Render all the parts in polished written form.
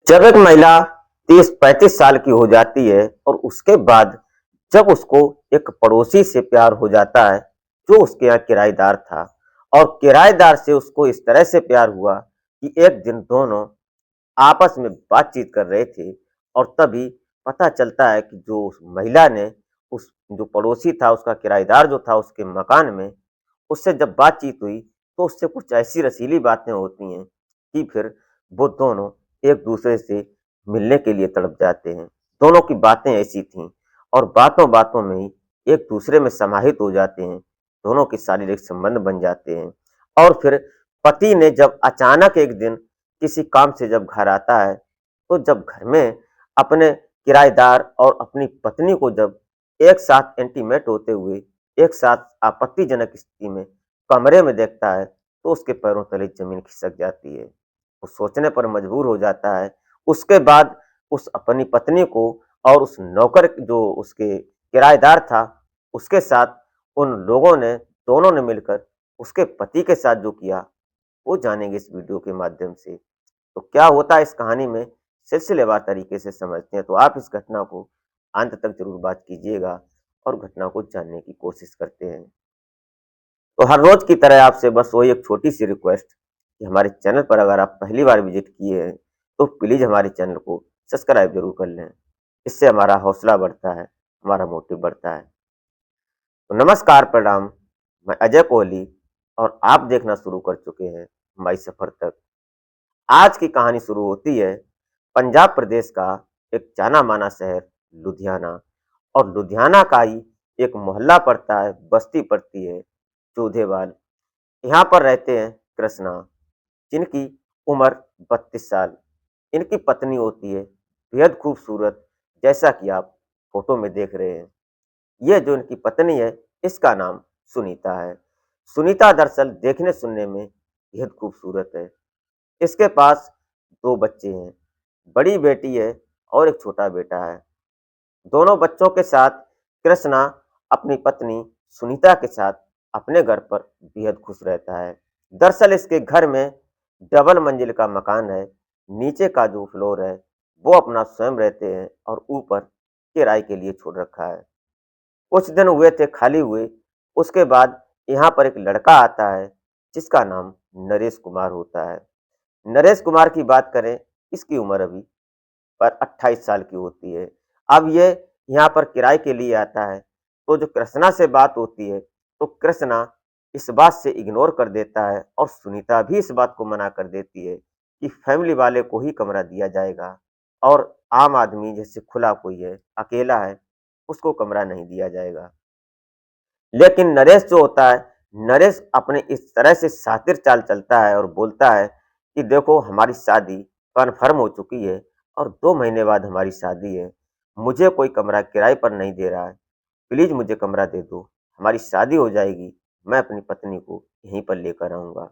जब एक महिला 30-35 साल की हो जाती है और उसके बाद जब उसको एक पड़ोसी से प्यार हो जाता है जो उसके यहाँ किराएदार था और किराएदार से उसको इस तरह से प्यार हुआ कि एक दिन दोनों आपस में बातचीत कर रहे थे और तभी पता चलता है कि जो उस महिला ने उस जो पड़ोसी था उसका किराएदार जो था उसके मकान में उससे जब बातचीत हुई तो उससे कुछ ऐसी रसीली बातें होती हैं कि फिर वो दोनों एक दूसरे से मिलने के लिए तड़प जाते हैं। दोनों की बातें ऐसी थीं और बातों-बातों में ही एक दूसरे में समाहित हो जाते हैं। दोनों के शारीरिक संबंध बन जाते हैं और फिर पति ने जब अचानक एक दिन किसी काम से जब घर आता है, तो जब घर में अपने किराएदार और अपनी पत्नी को जब एक साथ इंटीमेट होते हुए, एक साथ आपत्तिजनक स्थिति में कमरे में देखता है, तो उसके पैरों तले ज़मीन खिसक जाती है। वो सोचने पर मजबूर हो जाता है। उसके बाद उस अपनी पत्नी को और उस नौकर जो उसके किराएदार था, उसके साथ उन लोगों ने दोनों ने मिलकर उसके पति के साथ जो किया, वो जानेंगे इस वीडियो के माध्यम से। तो क्या होता है इस कहानी में, सिलसिलेवार तरीके से समझते हैं। तो आप इस घटना को अंत तक ज़रूर बात कीजिएगा और घटना को जानने की कोशिश करते हैं। तो हर रोज़ की तरह आपसे बस वही एक छोटी-सी रिक्वेस्ट कि हमारे चैनल पर अगर आप पहली बार विज़िट किए हैं, तो प्लीज़ हमारे चैनल को सब्सक्राइब ज़रूर कर लें। इससे हमारा हौसला बढ़ता है, हमारा मोटिव बढ़ता है। तो नमस्कार, प्रणाम, मैं अजय कोहली और आप देखना शुरू कर चुके हैं हमारी सफ़र तक। आज की कहानी शुरू होती है पंजाब प्रदेश का एक जाना-माना शहर लुधियाना और लुधियाना का ही एक मोहल्ला पड़ता है, बस्ती पड़ती है चौधेवाल। यहाँ पर रहते हैं कृष्णा, जिनकी उम्र 32 साल। इनकी पत्नी होती है बेहद खूबसूरत, जैसा कि आप फ़ोटो में देख रहे हैं। ये जो इनकी पत्नी है, इसका नाम सुनीता है। सुनीता दरअसल देखने-सुनने में बेहद खूबसूरत है। इसके पास 2 बच्चे हैं, बड़ी बेटी है और एक छोटा बेटा है। दोनों बच्चों के साथ कृष्णा अपनी पत्नी सुनीता के साथ अपने घर पर बेहद खुश रहता है। दरअसल इसके घर में डबल मंजिल का मकान है। नीचे का जो फ्लोर है, वो अपना स्वयं रहते हैं और ऊपर किराए के लिए छोड़ रखा है। कुछ दिन हुए थे खाली हुए, उसके बाद यहाँ पर एक लड़का आता है, जिसका नाम नरेश कुमार होता है। नरेश कुमार की बात करें, इसकी उम्र अभी पर 28 साल की होती है। अब ये यहाँ पर किराए के लिए आता है, तो जो कृष्णा से बात होती है, तो कृष्णा इस बात से इग्नोर कर देता है और सुनीता भी इस बात को मना कर देती है कि फैमिली वाले को ही कमरा दिया जाएगा और आम आदमी जैसे खुला कोई है, अकेला है, उसको कमरा नहीं दिया जाएगा। लेकिन नरेश जो होता है, नरेश अपने इस तरह से शातिर चाल चलता है और बोलता है कि देखो हमारी शादी कन्फर्म हो चुकी है और 2 महीने बाद हमारी शादी है। मुझे कोई कमरा किराए पर नहीं दे रहा है। प्लीज़ मुझे कमरा दे दो। हमारी शादी हो जाएगी, मैं अपनी पत्नी को यहीं पर लेकर आऊँगा।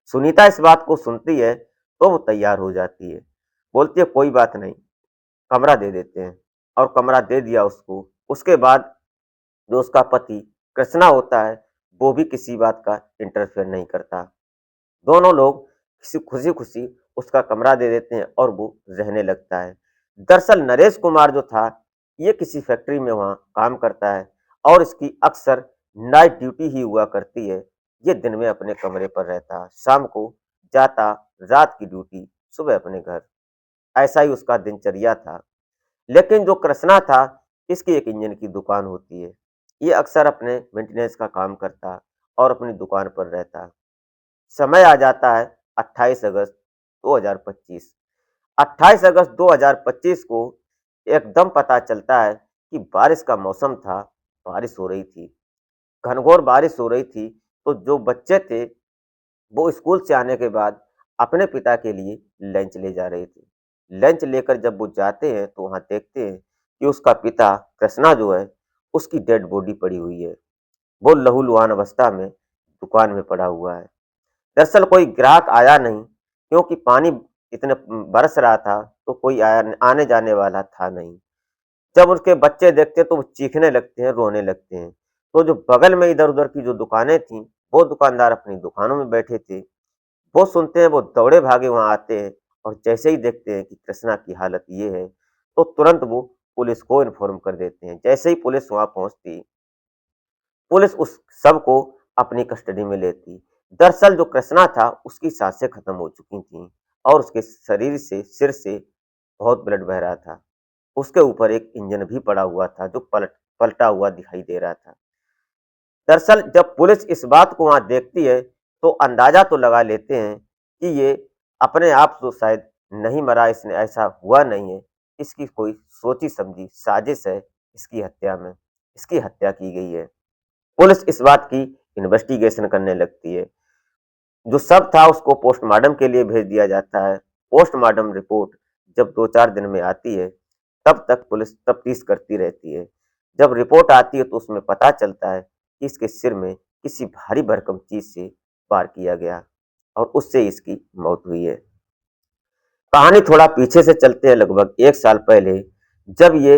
सुनीता इस बात को सुनती है, तो वो तैयार हो जाती है। बोलती है कोई बात नहीं, कमरा दे देते हैं और कमरा दे दिया उसको। उसके बाद जो उसका पति कृष्णा होता है, वो भी किसी बात का इंटरफेयर नहीं करता। दोनों लोग किसी खुशी-खुशी उसका कमरा दे देते हैं और वो रहने लगता है। दरअसल नरेश कुमार जो था, ये किसी फैक्ट्री में वहाँ काम करता है और इसकी अक्सर नाइट ड्यूटी ही हुआ करती है। ये दिन में अपने कमरे पर रहता, शाम को जाता, रात की ड्यूटी, सुबह अपने घर। ऐसा ही उसका दिनचर्या था। लेकिन जो कृष्णा था, इसकी एक इंजन की दुकान होती है। ये अक्सर अपने मेंटेनेंस का काम करता और अपनी दुकान पर रहता। समय आ जाता है 28 अगस्त 2025। 28 अगस्त 2025 को एकदम पता चलता है कि बारिश का मौसम था, बारिश हो रही थी, घनघोर बारिश हो रही थी, तो जो बच्चे थे, वो स्कूल से आने के बाद अपने पिता के लिए लंच ले जा रहे थे। लंच लेकर जब वो जाते हैं, तो वहाँ देखते हैं कि उसका पिता कृष्णा जो है, उसकी डेड बॉडी पड़ी हुई है। वो लहूलुहान अवस्था में दुकान में पड़ा हुआ है। दरअसल कोई ग्राहक आया नहीं, क्योंकि पानी इतने बरस रहा था, तो कोई आया आने-जाने वाला था नहीं। जब उसके बच्चे देखते हैं, तो वो चीखने लगते हैं, रोने लगते हैं। तो जो बगल में इधर-उधर की जो दुकानें थीं, वो दुकानदार अपनी दुकानों में बैठे थे। वो सुनते हैं, वो दौड़े भागे वहाँ आते हैं और जैसे ही देखते हैं कि कृष्णा की हालत ये है, तो तुरंत वो पुलिस को इन्फॉर्म कर देते हैं। जैसे ही पुलिस वहाँ पहुँचती, पुलिस उस शव को अपनी कस्टडी में लेती। दरअसल जो कृष्णा था, उसकी सांसें खत्म हो चुकी थीं और उसके शरीर से, सिर से बहुत ब्लड बह रहा था। उसके ऊपर एक इंजन भी पड़ा हुआ था, जो पलटा हुआ दिखाई दे रहा था। दरअसल जब पुलिस इस बात को वहाँ देखती है, तो अंदाजा तो लगा लेते हैं कि ये अपने आप तो शायद नहीं मरा, इसने ऐसा हुआ नहीं है, इसकी कोई सोची-समझी साजिश है, इसकी हत्या की गई है। पुलिस इस बात की इन्वेस्टिगेशन करने लगती है। जो शव था उसको पोस्टमार्टम के लिए भेज दिया जाता है। पोस्टमार्टम रिपोर्ट जब 2-4 दिन में आती है, तब तक पुलिस तफ्तीश करती रहती है। जब रिपोर्ट आती है तो उसमें पता चलता है कि इसके सिर में किसी भारी भरकम चीज़ से वार किया गया और उससे इसकी मौत हुई है। कहानी थोड़ा पीछे से चलते हैं, लगभग 1 साल पहले, जब ये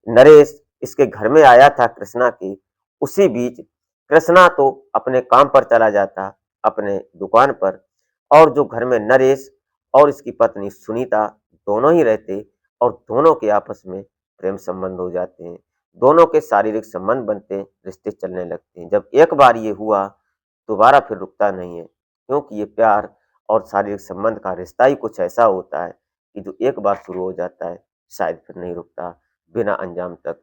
नरेश इसके घर में आया था कृष्णा के, उसी बीच कृष्णा तो अपने काम पर चला जाता, अपने दुकान पर, और जो घर में नरेश और इसकी पत्नी सुनीता दोनों ही रहते और दोनों के आपस में प्रेम संबंध हो जाते हैं। दोनों के शारीरिक संबंध बनते हैं, रिश्ते चलने लगते हैं। जब एक बार ये हुआ, दोबारा फिर रुकता नहीं है, क्योंकि ये प्यार और शारीरिक संबंध का रिश्ता ही कुछ ऐसा होता है कि जो एक बार शुरू हो जाता है, शायद फिर नहीं रुकता, बिना अंजाम तक।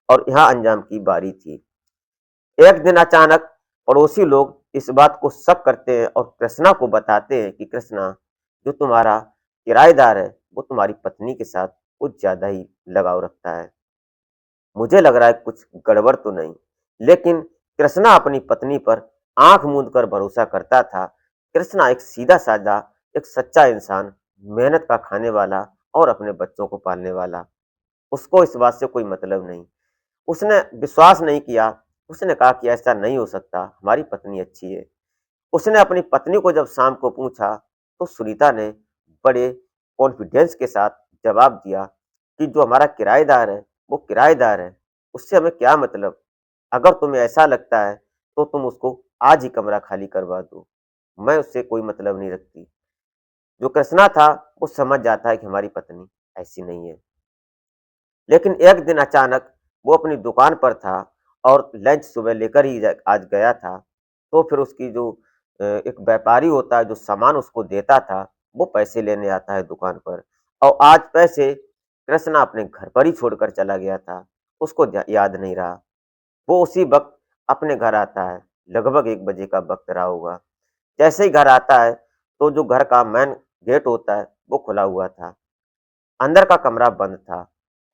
और यहाँ अंजाम की बारी थी। एक दिन अचानक पड़ोसी लोग इस बात को शक करते हैं और कृष्णा को बताते हैं कि कृष्णा, जो तुम्हारा किराएदार है, वो तुम्हारी पत्नी के साथ कुछ ज़्यादा ही लगाव रखता है। मुझे लग रहा है कुछ गड़बड़ तो नहीं, लेकिन कृष्णा अपनी पत्नी पर आंख मूंद कर भरोसा करता था। कृष्णा एक सीधा-साधा, एक सच्चा इंसान, मेहनत का खाने वाला और अपने बच्चों को पालने वाला। उसको इस बात से कोई मतलब नहीं। उसने विश्वास नहीं किया, उसने कहा कि ऐसा नहीं हो सकता, हमारी पत्नी अच्छी है। उसने अपनी पत्नी को जब शाम को पूछा, तो सुनीता ने बड़े कॉन्फिडेंस के साथ जवाब दिया कि जो हमारा किराएदार है, वो किराएदार है, उससे हमें क्या मतलब? अगर तुम्हें ऐसा लगता है, तो तुम उसको आज ही कमरा खाली करवा दो। मैं उससे कोई मतलब नहीं रखती। जो कृष्णा था, वो समझ जाता है कि हमारी पत्नी ऐसी नहीं है। लेकिन एक दिन अचानक वो अपनी दुकान पर था और लंच सुबह लेकर ही आज गया था। तो फिर उसकी जो एक व्यापारी होता है, जो सामान उसको देता था, वो पैसे लेने आता है दुकान पर, और आज पैसे कृष्णा अपने घर पर ही छोड़कर चला गया था। उसको याद नहीं रहा। वो उसी वक्त अपने घर आता है, लगभग 1 बजे का वक्त रहा होगा। जैसे ही घर आता है, तो जो घर का मेन गेट होता है, वो खुला हुआ था। अंदर का कमरा बंद था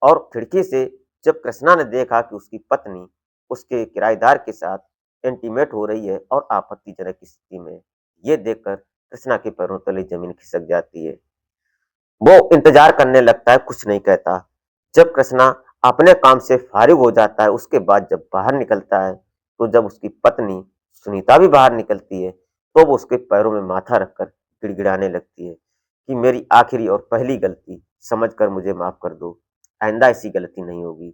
और खिड़की से जब कृष्णा ने देखा कि उसकी पत्नी उसके किराएदार के साथ इंटीमेट हो रही है और आपत्तिजनक स्थिति में, ये देखकर कृष्णा के पैरों तले जमीन खिसक जाती है। वो इंतजार करने लगता है, कुछ नहीं कहता। जब कृष्णा अपने काम से फारिग हो जाता है, उसके बाद जब बाहर निकलता है, तो जब उसकी पत्नी सुनीता भी बाहर निकलती है, तो वो उसके पैरों में माथा रखकर गिड़गिड़ाने लगती है कि मेरी आखिरी और पहली गलती समझकर मुझे माफ कर दो, आइंदा ऐसी गलती नहीं होगी।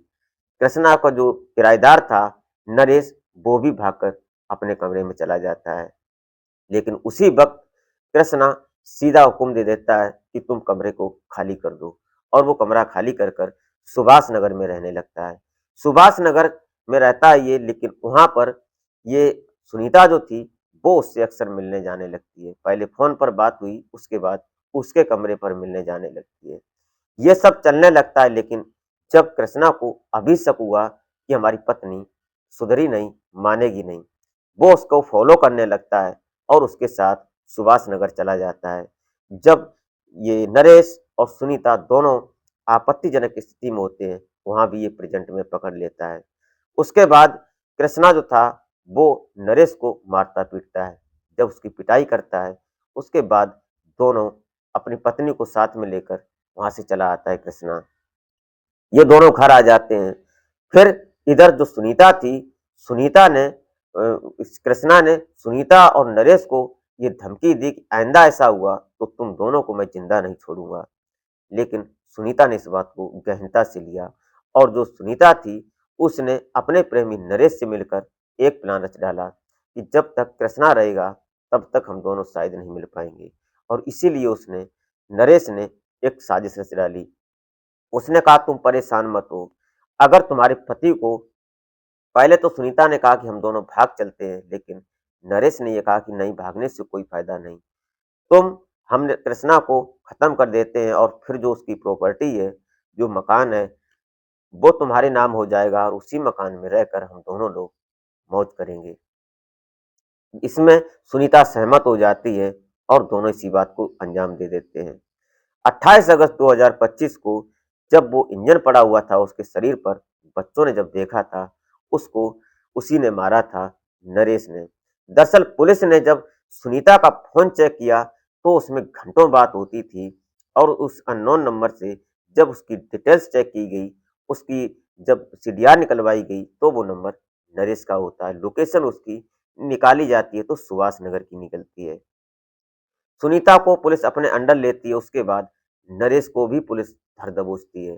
कृष्णा का जो किराएदार था, नरेश, वो भी भागकर अपने कमरे में चला जाता है। लेकिन उसी वक्त कृष्णा सीधा हुक्म दे देता है कि तुम कमरे को खाली कर दो, और वो कमरा खाली कर कर सुभाष नगर में रहने लगता है। सुभाष नगर में रहता है ये, लेकिन वहां पर ये सुनीता जो थी, वो उससे अक्सर मिलने जाने लगती है। पहले फोन पर बात हुई, उसके बाद उसके कमरे पर मिलने जाने लगती है। ये सब चलने लगता है, लेकिन जब कृष्णा को अभी शक हुआ कि हमारी पत्नी सुधरी नहीं, मानेगी नहीं, वो उसको फॉलो करने लगता है और उसके साथ सुभाष नगर चला जाता है। जब ये नरेश और सुनीता दोनों आपत्तिजनक स्थिति में होते हैं, वहां भी ये प्रेजेंट में पकड़ लेता है। उसके बाद कृष्णा जो था, वो नरेश को मारता पीटता है। जब उसकी पिटाई करता है, उसके बाद दोनों अपनी पत्नी को साथ में लेकर वहां से चला आता है कृष्णा। ये दोनों घर आ जाते हैं। फिर इधर जो सुनीता थी, सुनीता ने इस कृष्णा ने सुनीता और नरेश को ये धमकी दी कि आइंदा ऐसा हुआ तो तुम दोनों को मैं जिंदा नहीं छोड़ूंगा। लेकिन सुनीता ने इस बात को गहनता से लिया, और जो सुनीता थी, उसने अपने प्रेमी नरेश से मिलकर एक प्लान रच डाला कि जब तक कृष्णा रहेगा, तब तक हम दोनों शायद नहीं मिल पाएंगे, और इसीलिए उसने नरेश ने एक साजिश रच डाली। उसने कहा तुम परेशान मत हो, अगर तुम्हारे पति को पहले तो सुनीता ने कहा कि हम दोनों भाग चलते हैं, लेकिन नरेश ने ये कहा कि नहीं, भागने से कोई फायदा नहीं। तुम हम कृष्णा को खत्म कर देते हैं और फिर जो उसकी प्रॉपर्टी है, जो मकान है, वो तुम्हारे नाम हो जाएगा और उसी मकान में रहकर हम दोनों लोग मौज करेंगे। इसमें सुनीता सहमत हो जाती है और दोनों इसी बात को अंजाम दे देते हैं। 28 अगस्त 2025 को जब वो इंजन पड़ा हुआ था उसके शरीर पर, बच्चों ने जब देखा था, उसको उसी ने मारा था, नरेश ने। दरअसल पुलिस ने जब सुनीता का फोन चेक किया तो उसमें घंटों बात होती थी और उस अननोन नंबर से जब उसकी डिटेल्स चेक की गई, उसकी जब सीडीआर निकलवाई गई तो वो नंबर नरेश का होता है। लोकेशन उसकी निकाली जाती है तो सुभाष नगर की निकलती है। सुनीता को पुलिस अपने अंडर लेती है, उसके बाद नरेश को भी पुलिस धर दबोचती है।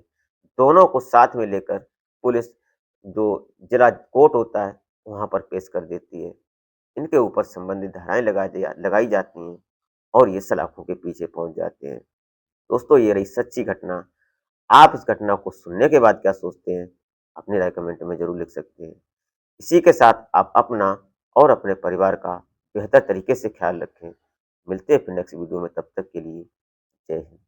दोनों को साथ में लेकर पुलिस जो जिला कोर्ट होता है वहां पर पेश कर देती है। इनके ऊपर संबंधित धाराएं लगाई जाती हैं और ये सलाखों के पीछे पहुंच जाते हैं। दोस्तों, ये रही सच्ची घटना। आप इस घटना को सुनने के बाद क्या सोचते हैं? अपनी राय कमेंट में जरूर लिख सकते हैं। इसी के साथ आप अपना और अपने परिवार का बेहतर तरीके से ख्याल रखें। मिलते हैं फिर नेक्स्ट वीडियो में, तब तक के लिए जय हिंद।